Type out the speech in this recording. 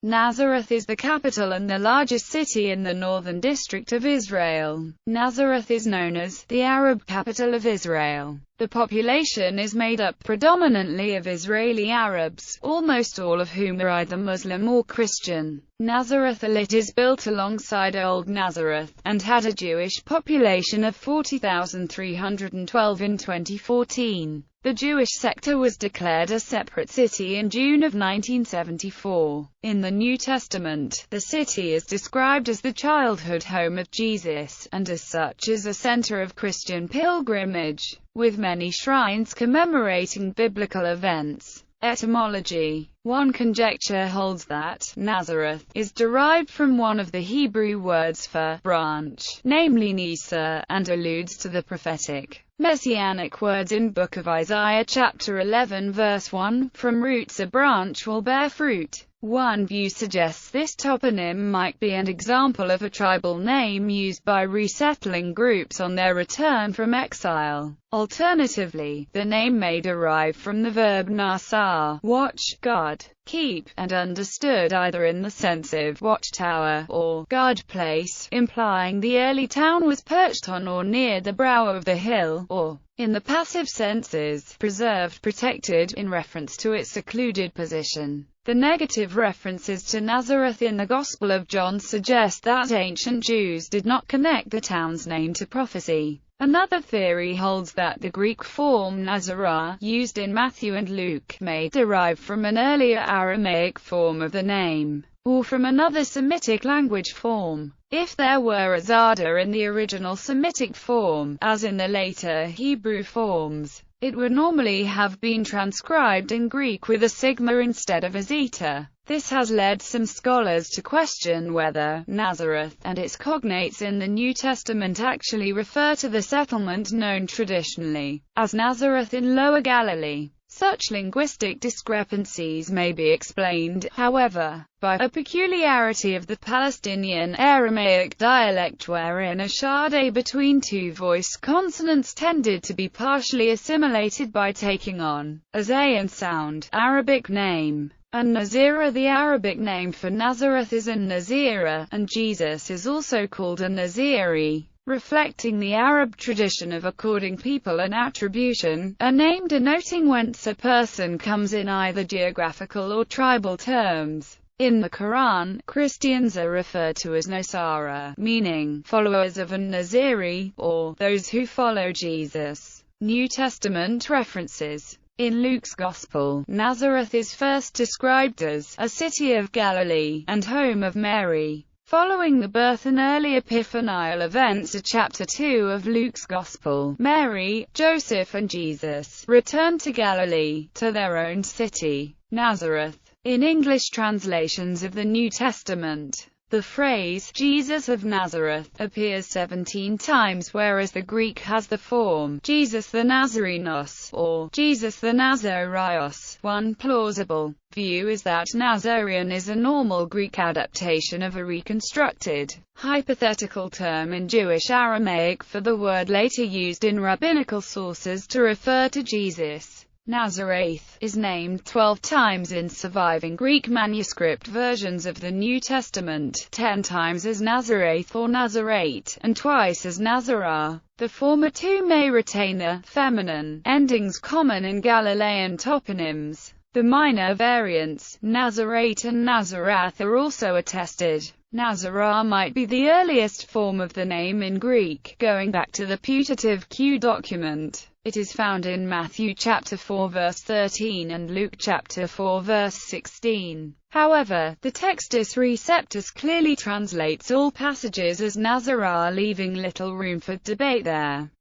Nazareth is the capital and the largest city in the northern district of Israel. Nazareth is known as the Arab capital of Israel. The population is made up predominantly of Israeli Arabs, almost all of whom are either Muslim or Christian. Nazareth is built alongside Old Nazareth, and had a Jewish population of 40,312 in 2014. The Jewish sector was declared a separate city in June of 1974. In the New Testament, the city is described as the childhood home of Jesus, and as such is a center of Christian pilgrimage, with many shrines commemorating biblical events. Etymology. One conjecture holds that Nazareth is derived from one of the Hebrew words for branch, namely ⵏāṣira, and alludes to the prophetic, messianic words in Book of Isaiah chapter 11 verse 1, "From roots a branch will bear fruit." One view suggests this toponym might be an example of a tribal name used by resettling groups on their return from exile. Alternatively, the name may derive from the verb ⵏāṣra, watch, guard, keep, and understood either in the sense of watchtower, or guard place, implying the early town was perched on or near the brow of the hill, or, in the passive senses, preserved, protected, in reference to its secluded position. The negative references to Nazareth in the Gospel of John suggest that ancient Jews did not connect the town's name to prophecy. Another theory holds that the Greek form ʔnæzərəθ, used in Matthew and Luke, may derive from an earlier Aramaic form of the name, or from another Semitic language form. If there were a zada in the original Semitic form, as in the later Hebrew forms, it would normally have been transcribed in Greek with a sigma instead of a zeta. This has led some scholars to question whether Nazareth and its cognates in the New Testament actually refer to the settlement known traditionally as Nazareth in Lower Galilee. Such linguistic discrepancies may be explained, however, by a peculiarity of the Palestinian Aramaic dialect wherein a shade between two voiced consonants tended to be partially assimilated by taking on, as a sound. Arabic name. An-Nāṣira. The Arabic name for Nazareth is an-Nāṣira, and Jesus is also called an-Nāṣiri, reflecting the Arab tradition of according people an attribution, a name denoting whence a person comes in either geographical or tribal terms. In the Quran, Christians are referred to as Naṣara, meaning followers of an-Nāṣiri, or those who follow Jesus. New Testament references. In Luke's Gospel, Nazareth is first described as a city of Galilee, and home of Mary. Following the birth and early epiphanial events of chapter 2 of Luke's Gospel, Mary, Joseph and Jesus returned to Galilee, to their own city, Nazareth. In English translations of the New Testament, the phrase, Jesus of Nazareth, appears 17 times, whereas the Greek has the form, Jesus the Nazarenos, or Jesus the Nazarios. One plausible view is that Nazarian is a normal Greek adaptation of a reconstructed, hypothetical term in Jewish Aramaic for the word later used in rabbinical sources to refer to Jesus. Nazareth is named 12 times in surviving Greek manuscript versions of the New Testament, 10 times as Nazareth or Nazarate, and twice as Nazarah. The former two may retain the feminine endings common in Galilean toponyms. The minor variants, Nazarate and Naṣrath, are also attested. Nazarah might be the earliest form of the name in Greek, going back to the putative Q document. It is found in Matthew chapter 4 verse 13 and Luke chapter 4 verse 16. However, the Textus Receptus clearly translates all passages as Nazarah, leaving little room for debate there.